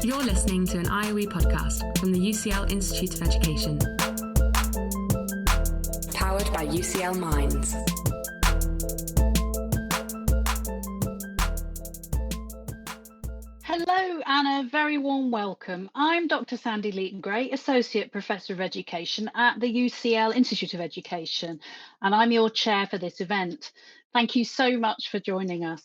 You're listening to an IOE podcast from the UCL Institute of Education. Powered by UCL Minds. Hello and a very warm welcome. I'm Dr. Sandy Leaton-Gray, Associate Professor of Education at the UCL Institute of Education, and I'm your chair for this event. Thank you so much for joining us.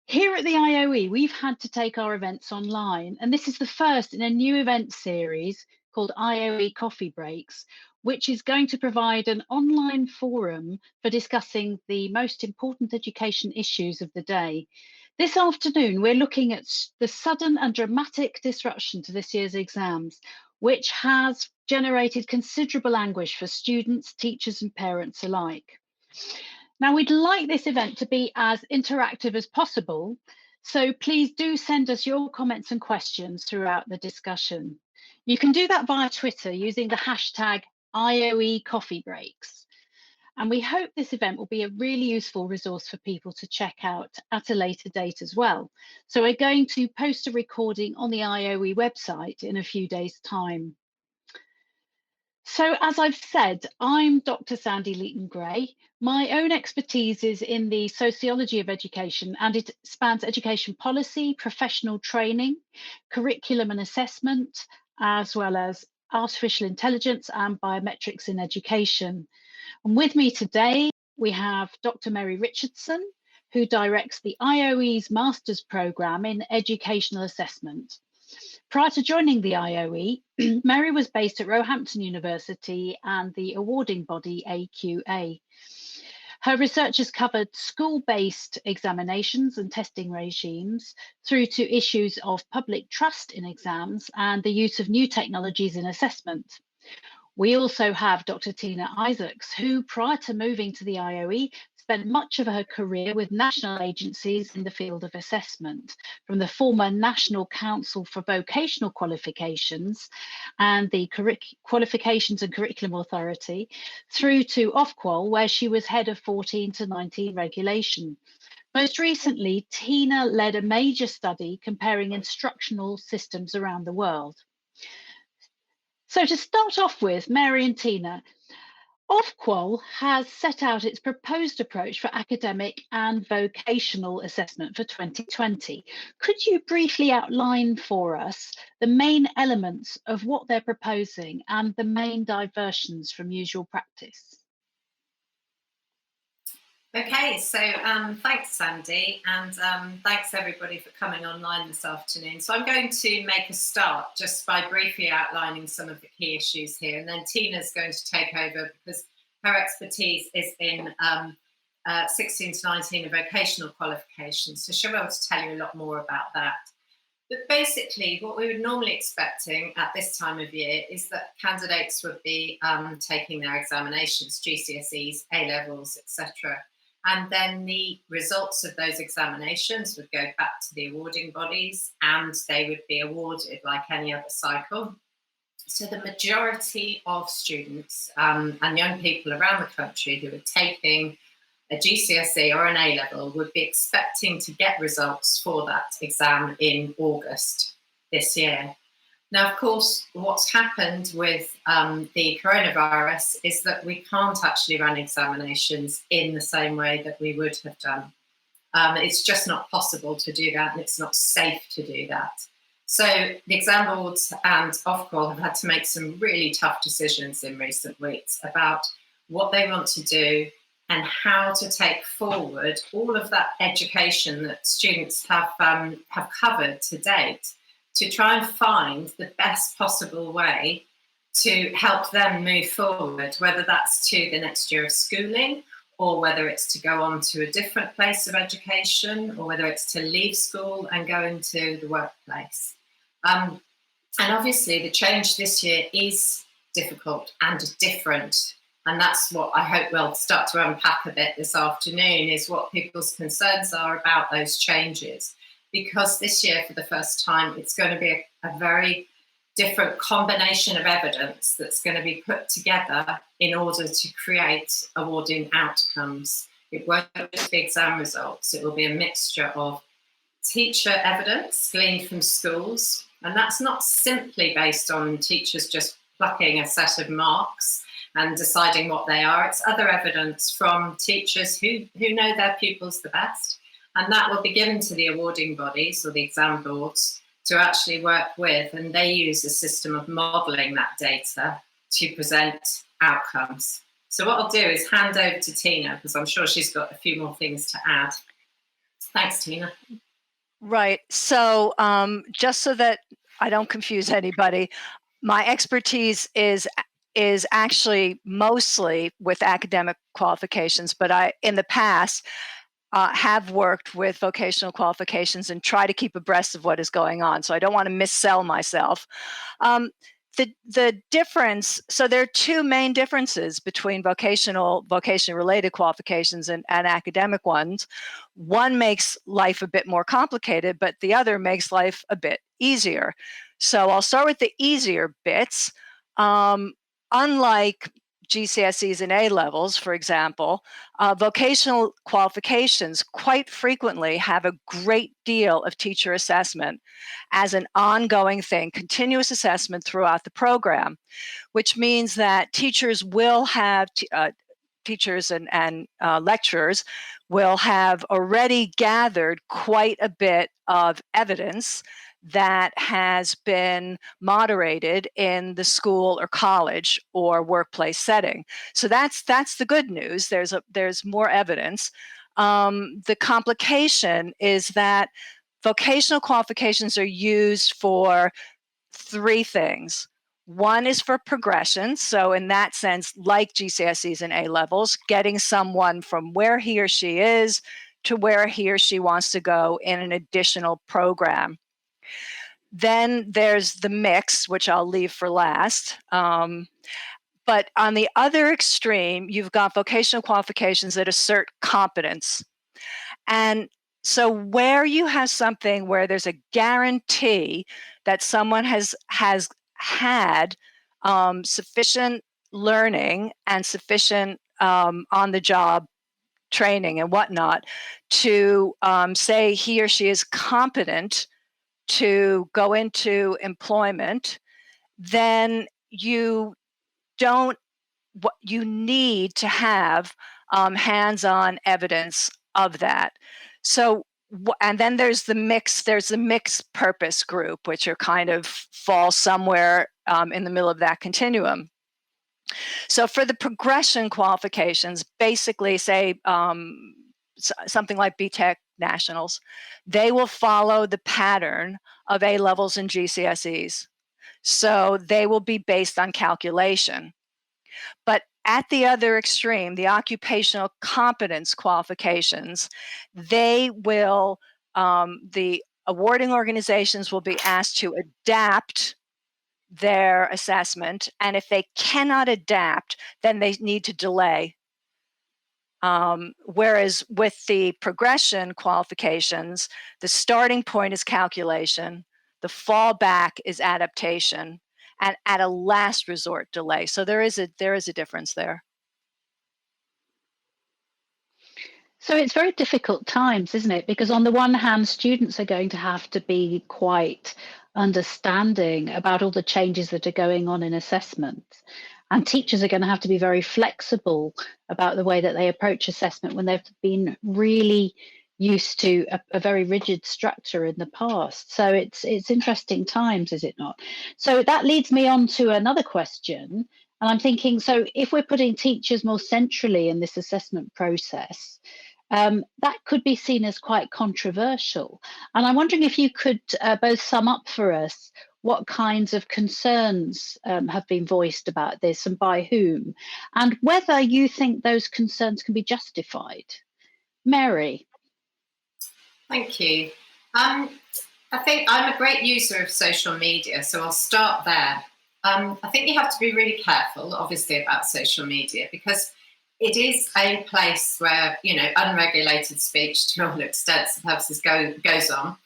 Here at the IOE, we've had to take our events online, and this is the first in a new event series called IOE Coffee Breaks, which is going to provide an online forum for discussing the most important education issues of the day. This afternoon, we're looking at the sudden and dramatic disruption to this year's exams, which has generated considerable anguish for students, teachers and parents alike. Now, we'd like this event to be as interactive as possible, so please do send us your comments and questions throughout the discussion. You can do that via Twitter using the hashtag IOE Coffee Breaks. And we hope this event will be a really useful resource for people to check out at a later date as well. So we're going to post a recording on the IOE website in a few days' time. So as I've said, I'm Dr. Sandy Leaton-Gray. My own expertise is in the sociology of education, and it spans education policy, professional training, curriculum and assessment, as well as artificial intelligence and biometrics in education. And with me today, we have Dr. Mary Richardson, who directs the IOE's Master's Programme in Educational Assessment. Prior to joining the IOE, Mary was based at Roehampton University and the awarding body AQA. Her research has covered school-based examinations and testing regimes through to issues of public trust in exams and the use of new technologies in assessment. We also have Dr. Tina Isaacs, who prior to moving to the IOE, spent much of her career with national agencies in the field of assessment, from the former National Council for Vocational Qualifications and the Qualifications and Curriculum Authority, through to Ofqual, where she was head of 14 to 19 regulation. Most recently, Tina led a major study comparing instructional systems around the world. So to start off with, Mary and Tina, Ofqual has set out its proposed approach for academic and vocational assessment for 2020. Could you briefly outline for us the main elements of what they're proposing and the main diversions from usual practice? Okay, so thanks, Sandy, and thanks everybody for coming online this afternoon. So I'm going to make a start just by briefly outlining some of the key issues here, and then Tina's going to take over because her expertise is in 16 to 19 and vocational qualifications, so she'll be able to tell you a lot more about that. But basically, what we would normally expecting at this time of year is that candidates would be taking their examinations, GCSEs, A-levels, etc. And then the results of those examinations would go back to the awarding bodies and they would be awarded like any other cycle. So the majority of students and young people around the country who are taking a GCSE or an A-level would be expecting to get results for that exam in August this year. Now, of course, what's happened with the coronavirus is that we can't actually run examinations in the same way that we would have done. It's just not possible to do that, and it's not safe to do that. So the exam boards and Ofqual have had to make some really tough decisions in recent weeks about what they want to do and how to take forward all of that education that students have covered to date, to try and find the best possible way to help them move forward, whether that's to the next year of schooling, or whether it's to go on to a different place of education, or whether it's to leave school and go into the workplace. And obviously the change this year is difficult and different. And that's what I hope we'll start to unpack a bit this afternoon, is what people's concerns are about those changes. Because this year, for the first time, it's going to be a very different combination of evidence that's going to be put together in order to create awarding outcomes. It won't just be exam results. It will be a mixture of teacher evidence gleaned from schools, And that's not simply based on teachers just plucking a set of marks and deciding what they are. It's other evidence from teachers who know their pupils the best. And that will be given to the awarding bodies or the exam boards to actually work with. And they use a system of modelling that data to present outcomes. So what I'll do is hand over to Tina, because I'm sure she's got a few more things to add. Thanks, Tina. Right. So just so that I don't confuse anybody, my expertise is actually mostly with academic qualifications, but I, in the past, have worked with vocational qualifications and try to keep abreast of what is going on. So I don't want to missell myself. The difference, so there are two main differences between vocation-related qualifications and academic ones. One makes life a bit more complicated, but the other makes life a bit easier. So I'll start with the easier bits. Unlike GCSEs and A-levels, for example, vocational qualifications quite frequently have a great deal of teacher assessment as an ongoing thing, continuous assessment throughout the program, which means that teachers will have, teachers and lecturers will have already gathered quite a bit of evidence that has been moderated in the school or college or workplace setting. So that's the good news. There's more evidence. The complication is that vocational qualifications are used for three things. One is for progression. So in that sense, like GCSEs and A-levels, getting someone from where he or she is to where he or she wants to go in an additional program. Then there's the mix, which I'll leave for last. But on the other extreme, you've got vocational qualifications that assert competence. And so where you have something where there's a guarantee that someone has had sufficient learning and sufficient on-the-job training and whatnot to say he or she is competent to go into employment, then you need to have hands-on evidence of that. So, and then there's the mixed purpose group, which are kind of fall somewhere in the middle of that continuum. So for the progression qualifications, basically say something like BTEC Nationals, they will follow the pattern of A-levels and GCSEs. So they will be based on calculation. But at the other extreme, the occupational competence qualifications, they will, the awarding organizations will be asked to adapt their assessment. And if they cannot adapt, then they need to delay. Whereas with the progression qualifications, the starting point is calculation, the fallback is adaptation, and at a last resort delay. So there is a difference there. So it's very difficult times, isn't it? Because on the one hand, students are going to have to be quite understanding about all the changes that are going on in assessment. And teachers are going to have to be very flexible about the way that they approach assessment when they've been really used to a very rigid structure in the past. So it's interesting times, is it not? So that leads me on to another question. And I'm thinking, so if we're putting teachers more centrally in this assessment process, that could be seen as quite controversial. And I'm wondering if you could both sum up for us what kinds of concerns have been voiced about this and by whom, and whether you think those concerns can be justified. Mary. Thank you. I think I'm a great user of social media, so I'll start there. I think you have to be really careful, obviously, about social media, because it is a place where, unregulated speech, to all extents and purposes, goes on.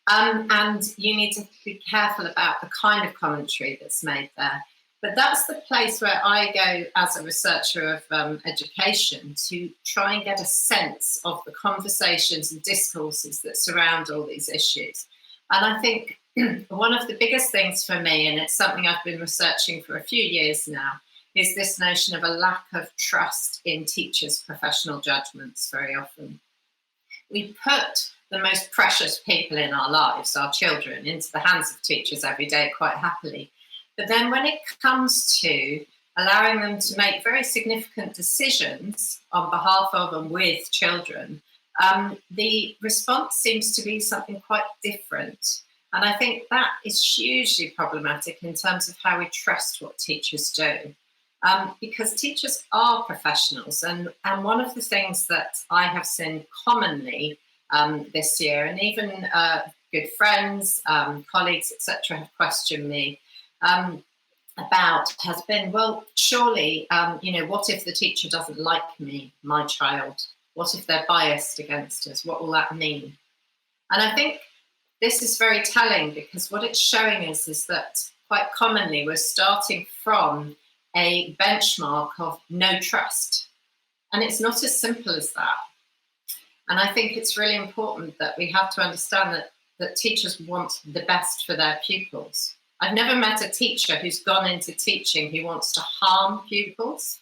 And you need to be careful about the kind of commentary that's made there. But that's the place where I go as a researcher of education to try and get a sense of the conversations and discourses that surround all these issues. And I think one of the biggest things for me, and it's something I've been researching for a few years now, is this notion of a lack of trust in teachers' professional judgments very often. We put the most precious people in our lives, our children, into the hands of teachers every day quite happily. But then when it comes to allowing them to make very significant decisions on behalf of and with children, the response seems to be something quite different. And I think that is hugely problematic in terms of how we trust what teachers do. Because teachers are professionals. And one of the things that I have seen commonly this year, and even good friends, colleagues, etc., have questioned me about, has been, well, surely, what if the teacher doesn't like me, my child? What if they're biased against us? What will that mean? And I think this is very telling, because what it's showing us is that quite commonly we're starting from a benchmark of no trust. And it's not as simple as that. And I think it's really important that we have to understand that teachers want the best for their pupils. I've never met a teacher who's gone into teaching who wants to harm pupils.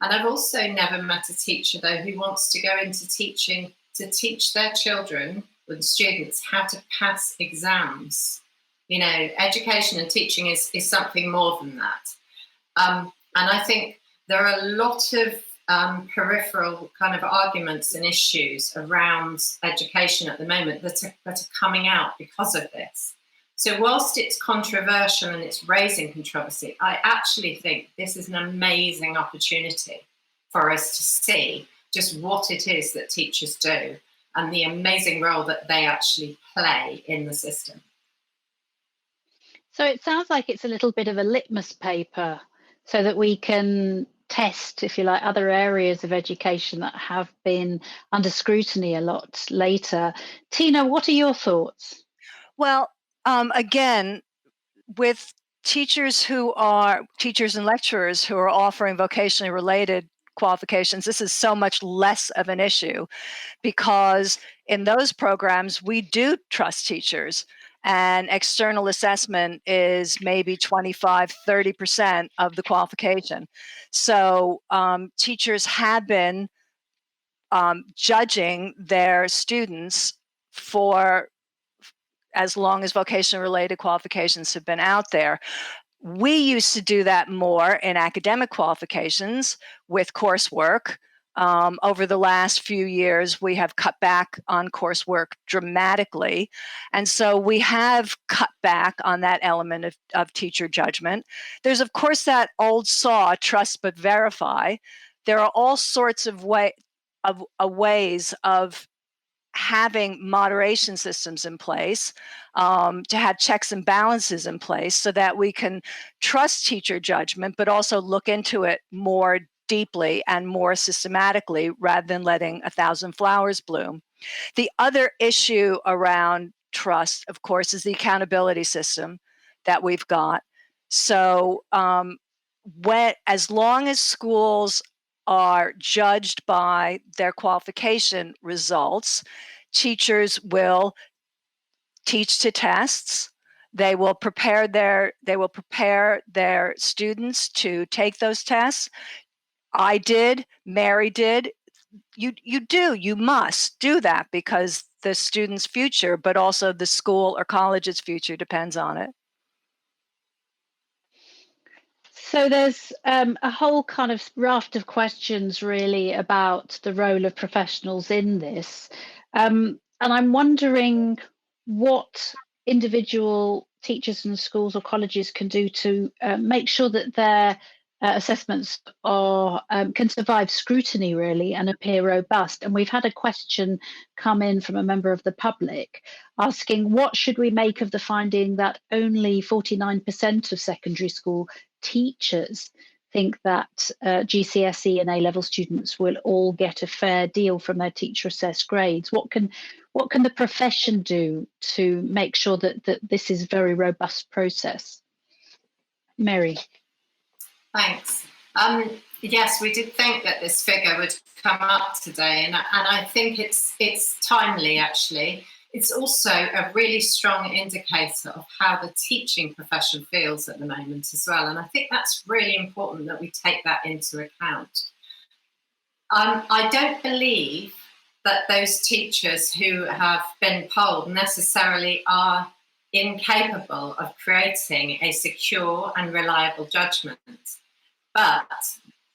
And I've also never met a teacher, though, who wants to go into teaching to teach their children and students how to pass exams. Education and teaching is something more than that. And I think there are a lot of peripheral kind of arguments and issues around education at the moment that are coming out because of this. So whilst it's controversial and it's raising controversy, I actually think this is an amazing opportunity for us to see just what it is that teachers do and the amazing role that they actually play in the system. So it sounds like it's a little bit of a litmus paper so that we can test, if you like, other areas of education that have been under scrutiny a lot later. Tina, what are your thoughts? Well, again, with teachers and lecturers who are offering vocationally related qualifications, this is so much less of an issue, because in those programs, we do trust teachers. And external assessment is maybe 25, 30% of the qualification. So teachers have been judging their students for as long as vocational related qualifications have been out there. We used to do that more in academic qualifications with coursework. Over the last few years, we have cut back on coursework dramatically. And so we have cut back on that element of teacher judgment. There's, of course, that old saw, trust but verify. There are all sorts of ways of having moderation systems in place, to have checks and balances in place so that we can trust teacher judgment, but also look into it more deeply and more systematically rather than letting 1,000 flowers bloom. The other issue around trust, of course, is the accountability system that we've got. So as long as schools are judged by their qualification results, teachers will teach to tests. They will prepare their students to take those tests. I did, Mary did. You must do that, because the student's future, but also the school or college's future, depends on it. So there's a whole kind of raft of questions really about the role of professionals in this. And I'm wondering what individual teachers and schools or colleges can do to make sure that their assessments can survive scrutiny really and appear robust. And we've had a question come in from a member of the public asking, what should we make of the finding that only 49% of secondary school teachers think that GCSE and A-level students will all get a fair deal from their teacher assessed grades? What can the profession do to make sure that this is a very robust process? Mary. Thanks. Yes, we did think that this figure would come up today, and I think it's timely, actually. it's also a really strong indicator of how the teaching profession feels at the moment as well. And I think that's really important that we take that into account. I don't believe that those teachers who have been polled necessarily are incapable of creating a secure and reliable judgment. But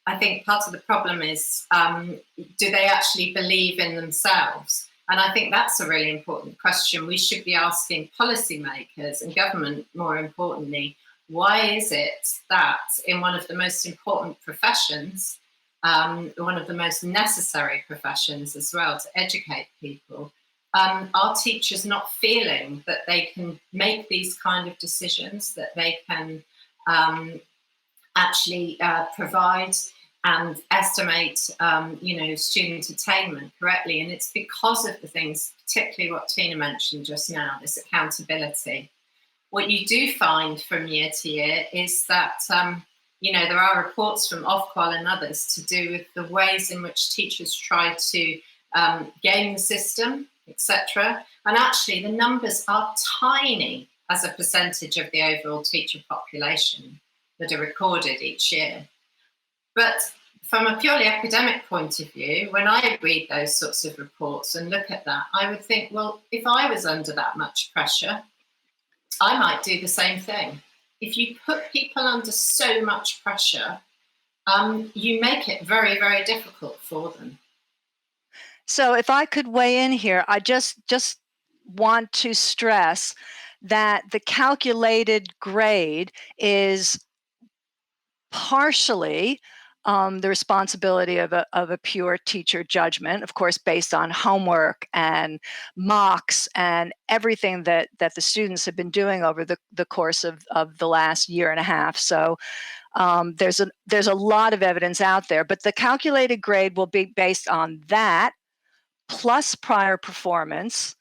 I think part of the problem is, do they actually believe in themselves? And I think that's a really important question. We should be asking policymakers and government, more importantly, why is it that in one of the most important professions, one of the most necessary professions as well to educate people, are teachers not feeling that they can make these kind of decisions, that they can actually provide and estimate, student attainment correctly? And it's because of the things, particularly what Tina mentioned just now, this accountability. What you do find from year to year is that, there are reports from Ofqual and others to do with the ways in which teachers try to game the system, etc. And actually, the numbers are tiny as a percentage of the overall teacher population that are recorded each year. But from a purely academic point of view, when I read those sorts of reports and look at that, I would think, well, if I was under that much pressure, I might do the same thing. If you put people under so much pressure, you make it very, very difficult for them. So if I could weigh in here, I just want to stress that the calculated grade is partially the responsibility of a pure teacher judgment, of course, based on homework and mocks and everything that the students have been doing over the course of the last year and a half. So there's a lot of evidence out there, but the calculated grade will be based on that, plus prior performance,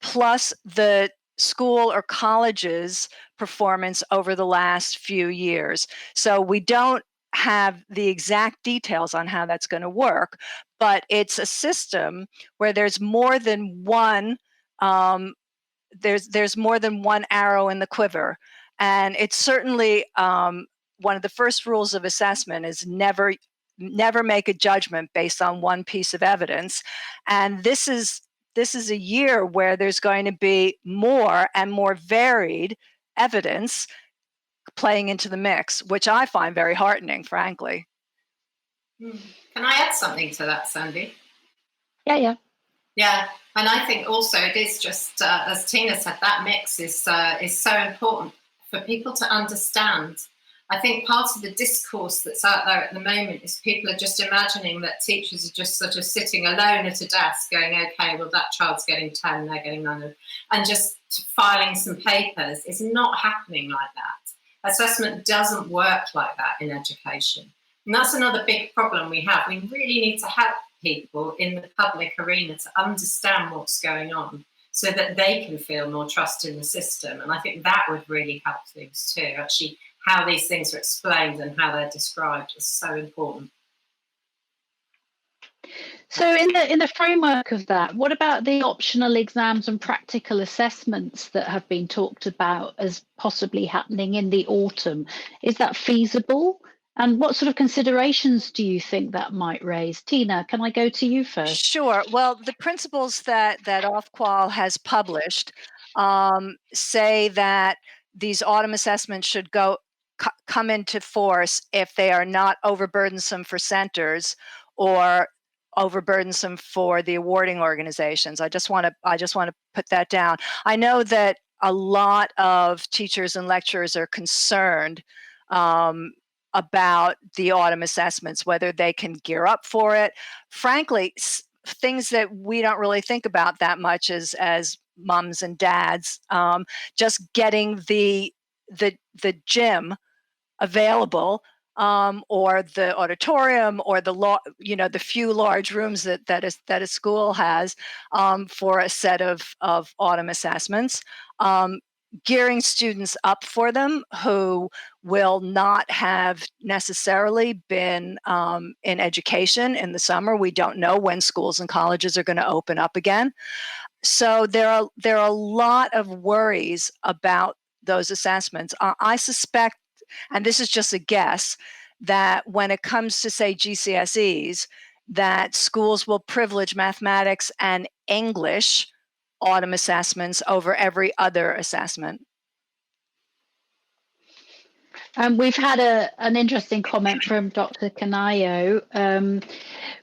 plus the school or college's performance over the last few years. So we don't have the exact details on how that's going to work, but it's a system where there's more than one there's more than one arrow in the quiver. And it's certainly one of the first rules of assessment is never make a judgment based on one piece of evidence. And this is a year where there's going to be more and more varied evidence playing into the mix, which I find very heartening, frankly. Can I add something to that, Sandy? Yeah. Yeah, and I think also it is just, as Tina said, that mix is so important for people to understand. I think part of the discourse that's out there at the moment is people are just imagining that teachers are just sort of sitting alone at a desk going, okay, well, that child's getting 10, they're getting 9, and just filing some papers. It's not happening like that. Assessment doesn't work like that in education. And that's another big problem we have. We really need to help people in the public arena to understand what's going on so that they can feel more trust in the system. And I think that would really help things too. Actually, how these things are explained and how they're described is so important. So in the framework of that, what about the optional exams and practical assessments that have been talked about as possibly happening in the autumn? Is that feasible? And what sort of considerations do you think that might raise? Tina, can I go to you first? Sure. Well, the principles that Ofqual has published say that these autumn assessments should come into force if they are not overburdensome for centers or overburdensome for the awarding organizations. I just want to put that down. I know that a lot of teachers and lecturers are concerned about the autumn assessments, whether they can gear up for it. Frankly, things that we don't really think about that much as moms and dads, just getting the gym available, or the auditorium, or the few large rooms that a school has for a set of autumn assessments. Gearing students up for them who will not have necessarily been in education in the summer. We don't know when schools and colleges are going to open up again. So there are a lot of worries about those assessments. I suspect, and this is just a guess, that when it comes to, say, GCSEs, that schools will privilege mathematics and English autumn assessments over every other assessment. We've had an interesting comment from Dr. Canayo,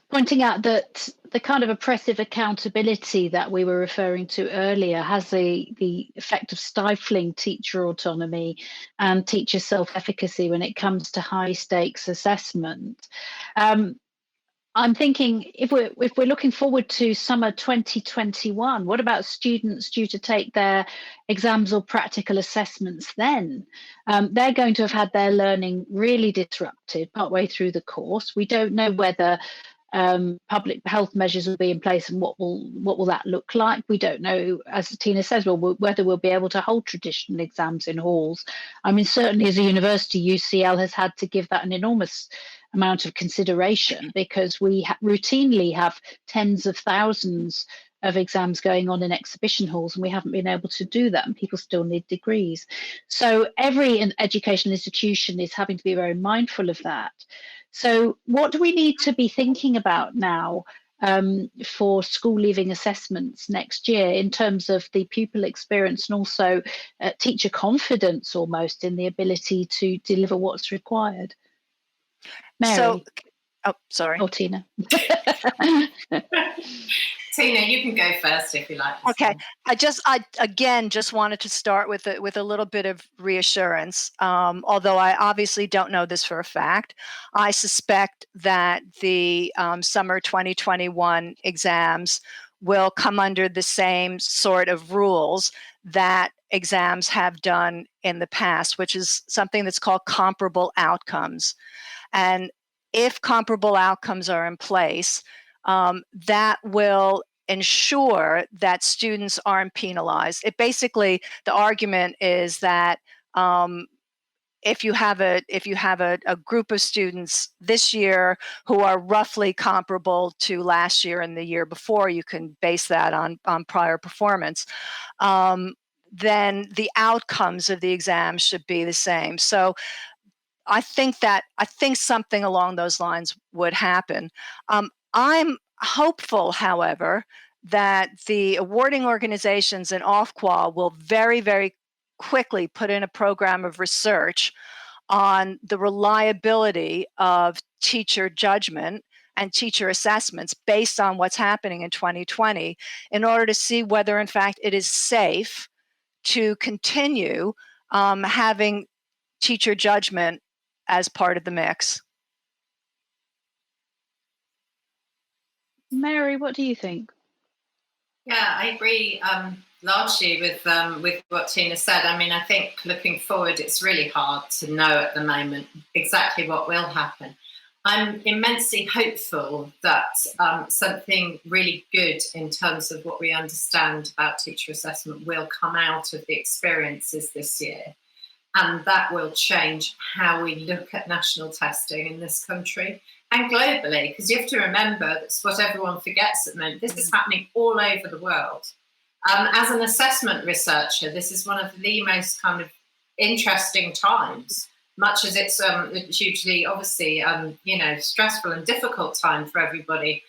pointing out that the kind of oppressive accountability that we were referring to earlier has the effect of stifling teacher autonomy and teacher self-efficacy when it comes to high stakes assessment. I'm thinking if we're looking forward to summer 2021, what about students due to take their exams or practical assessments then? They're going to have had their learning really disrupted partway through the course. We don't know whether public health measures will be in place and what will that look like. We don't know, as Tina says, whether we'll be able to hold traditional exams in halls. I mean, certainly as a university, UCL has had to give that an enormous amount of consideration because we routinely have tens of thousands of exams going on in exhibition halls, and we haven't been able to do that, and people still need degrees. So every educational institution is having to be very mindful of that. So what do we need to be thinking about now for school leaving assessments next year in terms of the pupil experience and also teacher confidence almost in the ability to deliver what's required? Mary. Sorry. Oh, Tina. Tina, you can go first if you like. Okay. I again just wanted to start with a little bit of reassurance. Although I obviously don't know this for a fact, I suspect that the summer 2021 exams will come under the same sort of rules that exams have done in the past, which is something that's called comparable outcomes. And if comparable outcomes are in place, that will ensure that students aren't penalized. It basically, the argument is that if you have a group of students this year who are roughly comparable to last year and the year before, you can base that on prior performance. Then the outcomes of the exam should be the same. So I think something along those lines would happen. I'm hopeful, however, that the awarding organizations and Ofqual will very, very quickly put in a program of research on the reliability of teacher judgment and teacher assessments based on what's happening in 2020 in order to see whether, in fact, it is safe to continue having teacher judgment as part of the mix. Mary, what do you think? Yeah, I agree largely with what Tina said. I mean, I think looking forward, it's really hard to know at the moment exactly what will happen. I'm immensely hopeful that something really good in terms of what we understand about teacher assessment will come out of the experiences this year. And that will change how we look at national testing in this country and globally, because you have to remember that's what everyone forgets at the moment. This is happening all over the world. As an assessment researcher, this is one of the most kind of interesting times, much as it's hugely, obviously, stressful and difficult time for everybody.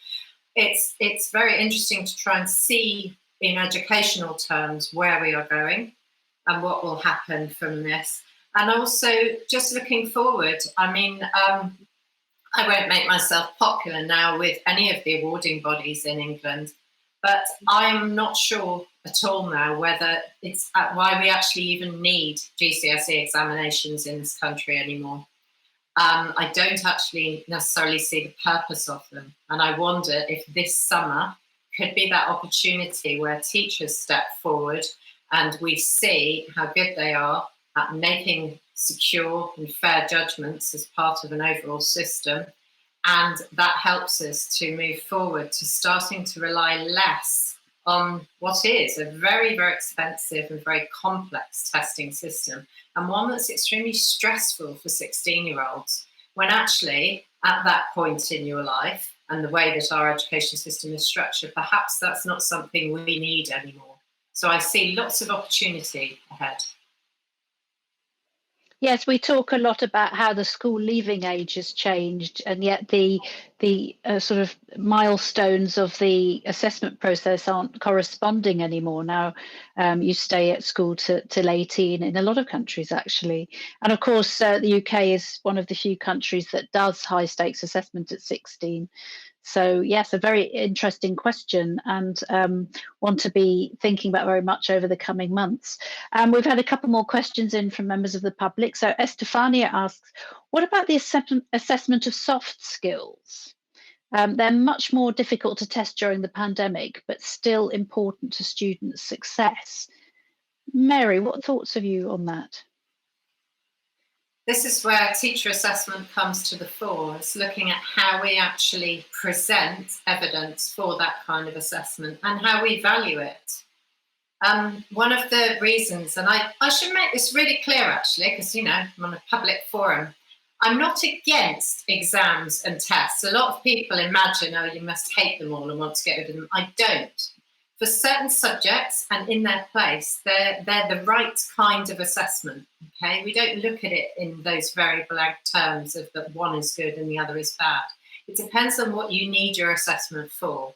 It's very interesting to try and see in educational terms where we are going and what will happen from this. And also just looking forward, I mean, I won't make myself popular now with any of the awarding bodies in England, but I'm not sure at all now whether it's why we actually even need GCSE examinations in this country anymore. I don't actually necessarily see the purpose of them. And I wonder if this summer could be that opportunity where teachers step forward and we see how good they are at making secure and fair judgments as part of an overall system. And that helps us to move forward to starting to rely less on what is a very, very expensive and very complex testing system, and one that's extremely stressful for 16-year-olds, when actually at that point in your life, and the way that our education system is structured, perhaps that's not something we need anymore. So I see lots of opportunity ahead. Yes, we talk a lot about how the school leaving age has changed, and yet the sort of milestones of the assessment process aren't corresponding anymore. Now, you stay at school till 18 in a lot of countries, actually. And of course, the UK is one of the few countries that does high stakes assessment at 16. So yes, a very interesting question, and one to be thinking about very much over the coming months. We've had a couple more questions in from members of the public. So Estefania asks, what about the assessment of soft skills? They're much more difficult to test during the pandemic, but still important to students' success. Mary, what thoughts have you on that? This is where teacher assessment comes to the fore. It's looking at how we actually present evidence for that kind of assessment and how we value it. One of the reasons, and I should make this really clear actually, because I'm on a public forum, I'm not against exams and tests. A lot of people imagine, oh, you must hate them all and want to get rid of them. I don't. For certain subjects and in their place, they're the right kind of assessment. Okay, we don't look at it in those very blank terms of that one is good and the other is bad. It depends on what you need your assessment for.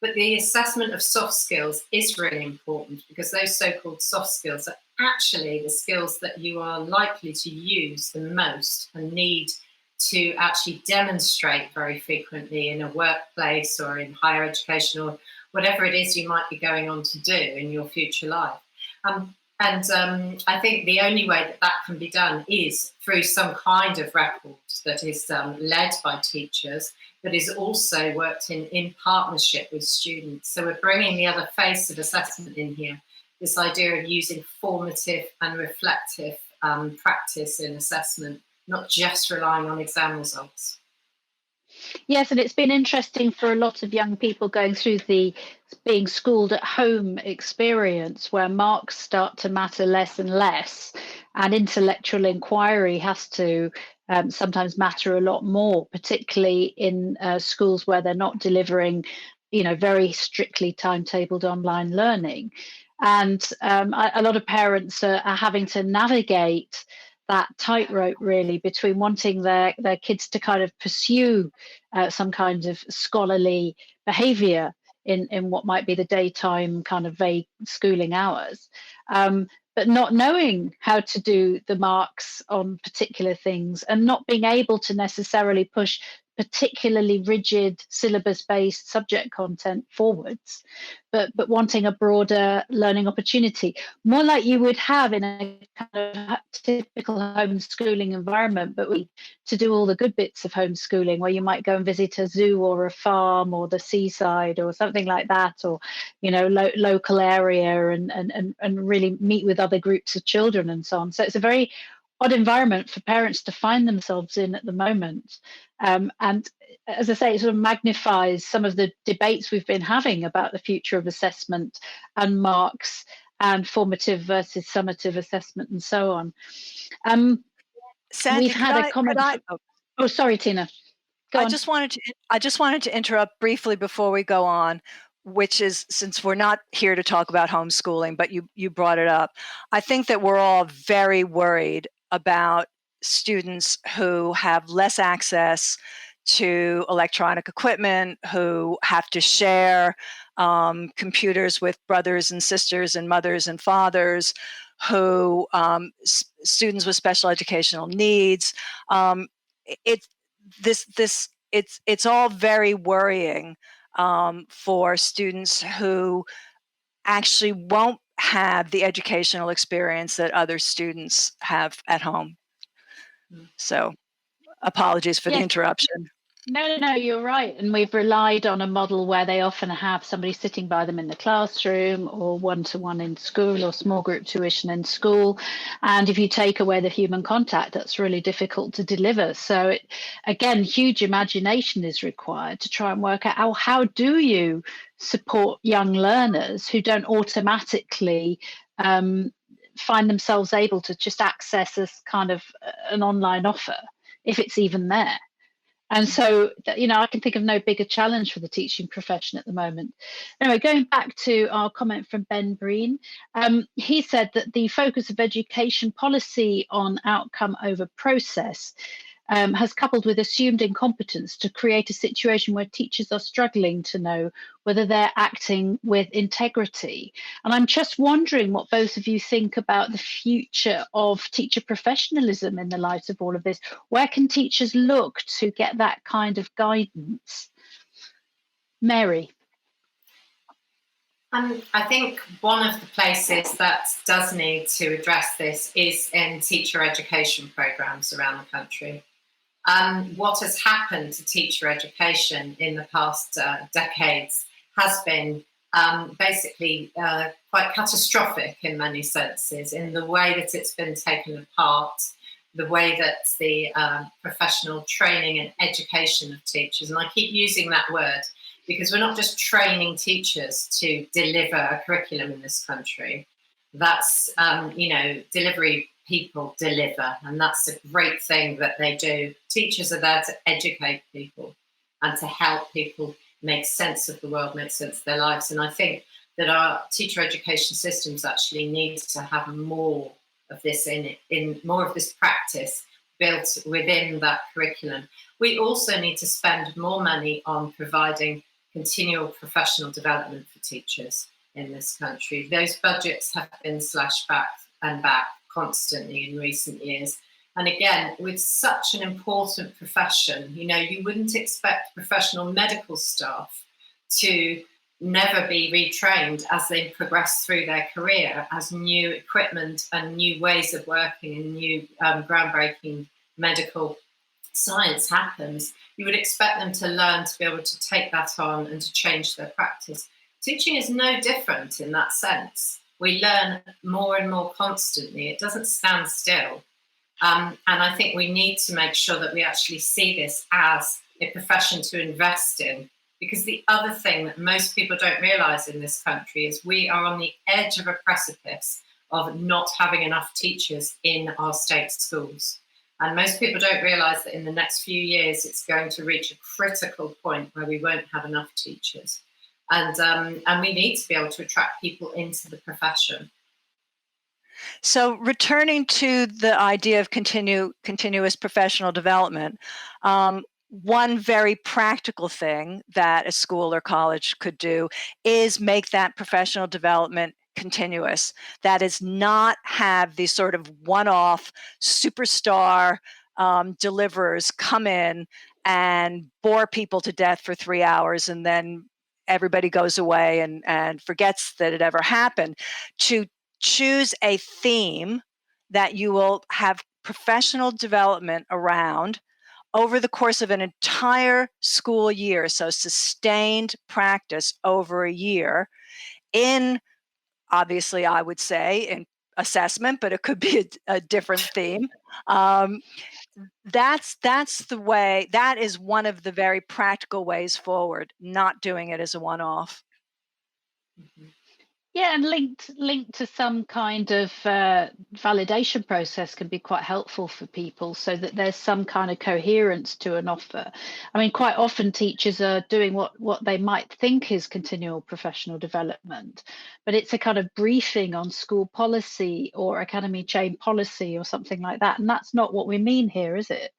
But the assessment of soft skills is really important, because those so-called soft skills are actually the skills that you are likely to use the most and need to actually demonstrate very frequently in a workplace or in higher education or whatever it is you might be going on to do in your future life. I think the only way that can be done is through some kind of record that is led by teachers, but is also worked in partnership with students. So we're bringing the other face of assessment in here, this idea of using formative and reflective practice in assessment, not just relying on exam results. Yes, and it's been interesting for a lot of young people going through the being schooled at home experience, where marks start to matter less and less, and intellectual inquiry has to sometimes matter a lot more, particularly in schools where they're not delivering, very strictly timetabled online learning. And a lot of parents are having to navigate that tightrope really between wanting their kids to kind of pursue some kind of scholarly behavior in what might be the daytime kind of vague schooling hours, but not knowing how to do the marks on particular things and not being able to necessarily push particularly rigid syllabus-based subject content forwards, but wanting a broader learning opportunity, more like you would have in a kind of typical homeschooling environment, but to do all the good bits of homeschooling, where you might go and visit a zoo or a farm or the seaside or something like that, or local area, and really meet with other groups of children and so on. So it's a very odd environment for parents to find themselves in at the moment. And as I say, it sort of magnifies some of the debates we've been having about the future of assessment and marks and formative versus summative assessment and so on. Sandy, we've had a comment. Oh, sorry, Tina. Go on. I just wanted to interrupt briefly before we go on, which is, since we're not here to talk about homeschooling, but you brought it up. I think that we're all very worried about students who have less access to electronic equipment, who have to share computers with brothers and sisters and mothers and fathers, who students with special educational needs. It's all very worrying for students who actually won't have the educational experience that other students have at home. So apologies for the interruption. No, you're right. And we've relied on a model where they often have somebody sitting by them in the classroom, or one-to-one in school, or small group tuition in school. And if you take away the human contact, that's really difficult to deliver. So again, huge imagination is required to try and work out how do you support young learners who don't automatically find themselves able to just access as kind of an online offer, if it's even there. And so, I can think of no bigger challenge for the teaching profession at the moment. Anyway, going back to our comment from Ben Breen, he said that the focus of education policy on outcome over process has coupled with assumed incompetence to create a situation where teachers are struggling to know whether they're acting with integrity. And I'm just wondering what both of you think about the future of teacher professionalism in the light of all of this. Where can teachers look to get that kind of guidance? Mary. I think one of the places that does need to address this is in teacher education programs around the country. What has happened to teacher education in the past decades has been basically quite catastrophic in many senses, in the way that it's been taken apart, the way that the professional training and education of teachers, and I keep using that word because we're not just training teachers to deliver a curriculum in this country. That's, delivery people deliver, and that's a great thing that they do. Teachers are there to educate people and to help people make sense of the world, make sense of their lives. And I think that our teacher education systems actually need to have more of this in more of this practice built within that curriculum. We also need to spend more money on providing continual professional development for teachers in this country. Those budgets have been slashed back and back constantly in recent years. And again, with such an important profession, you wouldn't expect professional medical staff to never be retrained as they progress through their career, as new equipment and new ways of working and new groundbreaking medical science happens. You would expect them to learn to be able to take that on and to change their practice. Teaching is no different in that sense. We learn more and more constantly. It doesn't stand still. And I think we need to make sure that we actually see this as a profession to invest in. Because the other thing that most people don't realise in this country is we are on the edge of a precipice of not having enough teachers in our state schools. And most people don't realise that in the next few years, it's going to reach a critical point where we won't have enough teachers. And we need to be able to attract people into the profession. So returning to the idea of continuous professional development, one very practical thing that a school or college could do is make that professional development continuous. That is, not have these sort of one-off superstar deliverers come in and bore people to death for 3 hours and then everybody goes away and forgets that it ever happened. To choose a theme that you will have professional development around over the course of an entire school year, so sustained practice over a year in, obviously, I would say, in assessment, but it could be a different theme. That's the way. That is one of the very practical ways forward, not doing it as a one-off. Mm-hmm. Yeah, and linked to some kind of validation process can be quite helpful for people, so that there's some kind of coherence to an offer. I mean, quite often teachers are doing what they might think is continual professional development, but it's a kind of briefing on school policy or academy chain policy or something like that, and that's not what we mean here, is it?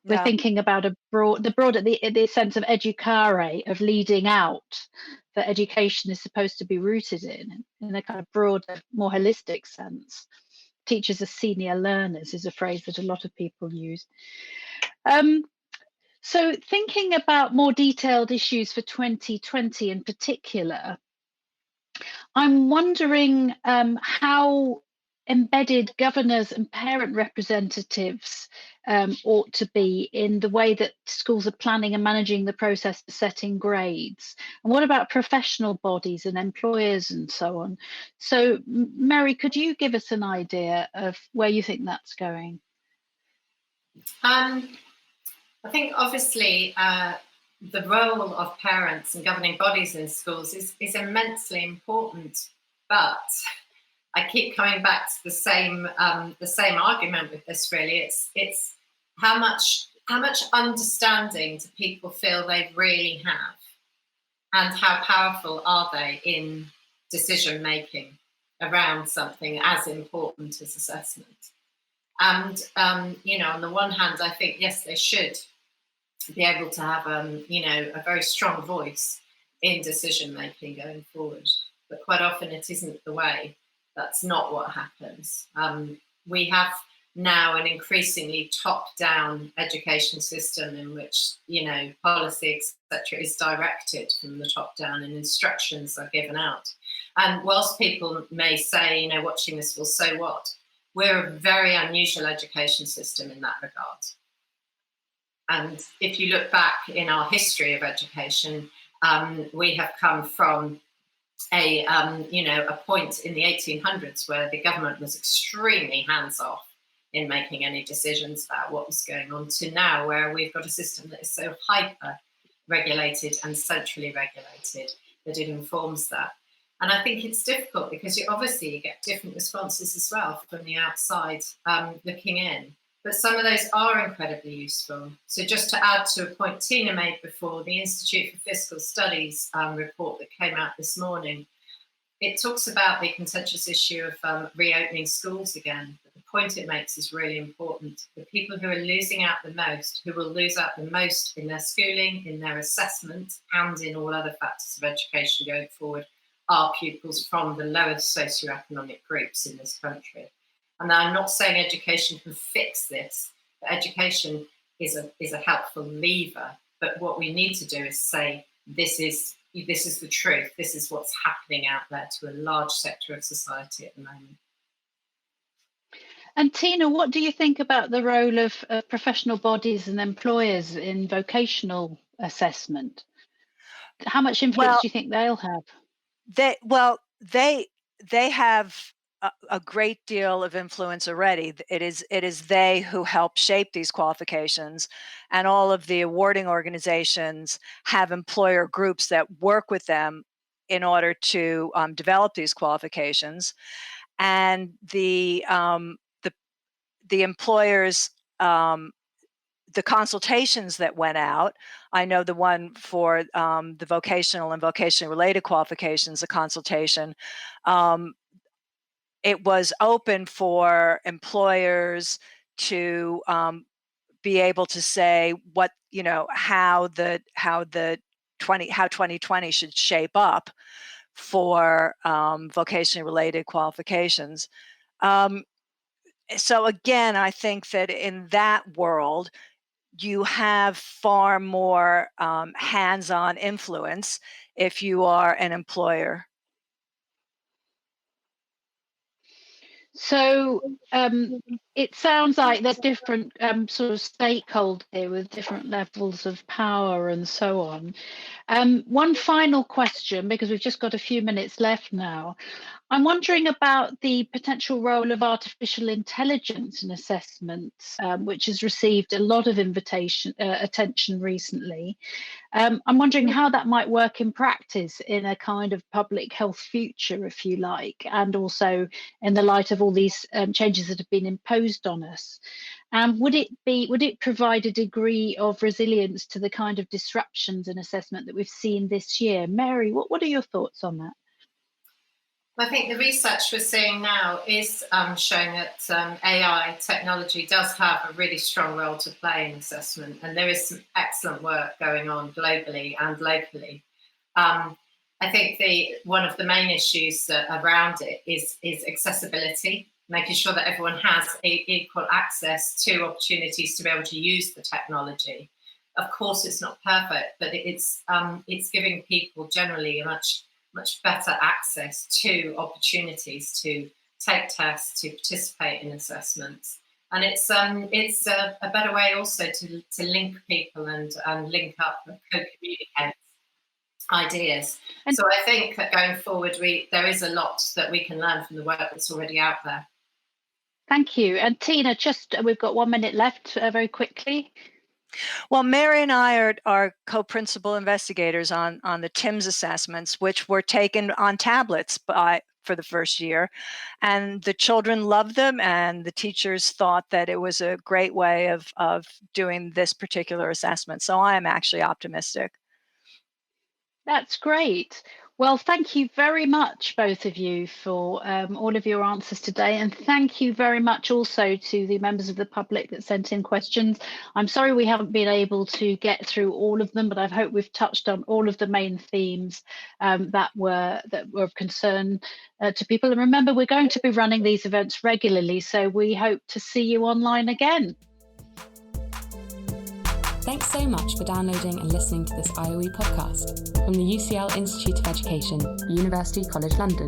We're No. thinking about the sense of educare, of leading out, that education is supposed to be rooted in a kind of broader, more holistic sense. Teachers are senior learners is a phrase that a lot of people use. So thinking about more detailed issues for 2020 in particular, I'm wondering how embedded governors and parent representatives ought to be in the way that schools are planning and managing the process of setting grades. And what about professional bodies and employers and so on? So, Mary, could you give us an idea of where you think that's going? I think obviously the role of parents and governing bodies in schools is immensely important, but I keep coming back to the same argument with this. Really, it's how much how much understanding do people feel they really have? And how powerful are they in decision making around something as important as assessment? And, on the one hand, I think, yes, they should be able to have, a very strong voice in decision making going forward. But quite often it isn't the way. That's not what happens. We have now an increasingly top-down education system in which, policy, etc., is directed from the top down and instructions are given out. And whilst people may say, watching this, well, so what? We're a very unusual education system in that regard. And if you look back in our history of education, we have come from a point in the 1800s where the government was extremely hands-off in making any decisions about what was going on, to now where we've got a system that is so hyper-regulated and centrally regulated that it informs that. And I think it's difficult because you get different responses as well from the outside looking in. But some of those are incredibly useful. So just to add to a point Tina made before, the Institute for Fiscal Studies report that came out this morning, it talks about the contentious issue of reopening schools again. But the point it makes is really important. The people who are losing out the most, who will lose out the most in their schooling, in their assessment, and in all other factors of education going forward, are pupils from the lowest socioeconomic groups in this country. And I'm not saying education can fix this, but education is a helpful lever. But what we need to do is say, this is the truth. This is what's happening out there to a large sector of society at the moment. And Tina, what do you think about the role of professional bodies and employers in vocational assessment? How much influence do you think they'll have? They have a great deal of influence already. It is they who help shape these qualifications, and all of the awarding organizations have employer groups that work with them in order to develop these qualifications. And the employers, the consultations that went out, I know the one for the vocational and vocationally related qualifications, the consultation, it was open for employers to be able to say what, how 2020 should shape up for vocationally related qualifications. So again, I think that in that world, you have far more hands-on influence if you are an employer. So it sounds like there's different sort of stakeholders here with different levels of power and so on. One final question, because we've just got a few minutes left now. I'm wondering about the potential role of artificial intelligence in assessments, which has received a lot of attention recently. I'm wondering how that might work in practice in a kind of public health future, if you like, and also in the light of all these changes that have been imposed on us. Would it provide a degree of resilience to the kind of disruptions in assessment that we've seen this year? Mary, what are your thoughts on that? I think the research we're seeing now is showing that AI technology does have a really strong role to play in assessment, and there is some excellent work going on globally and locally. I think one of the main issues around it is accessibility, making sure that everyone has equal access to opportunities to be able to use the technology. Of course, it's not perfect, but it's giving people generally a much better access to opportunities to take tests, to participate in assessments. And it's a better way also to link people and link up and co-communicate ideas. And so I think that going forward, there is a lot that we can learn from the work that's already out there. Thank you. And Tina, we've got 1 minute left, very quickly. Well, Mary and I are co-principal investigators on the TIMSS assessments, which were taken on tablets for the first year. And the children loved them, and the teachers thought that it was a great way of doing this particular assessment. So I am actually optimistic. That's great. Well, thank you very much, both of you, for all of your answers today. And thank you very much also to the members of the public that sent in questions. I'm sorry we haven't been able to get through all of them, but I hope we've touched on all of the main themes that were of concern to people. And remember, we're going to be running these events regularly, so we hope to see you online again. Thanks so much for downloading and listening to this IOE podcast from the UCL Institute of Education, University College London.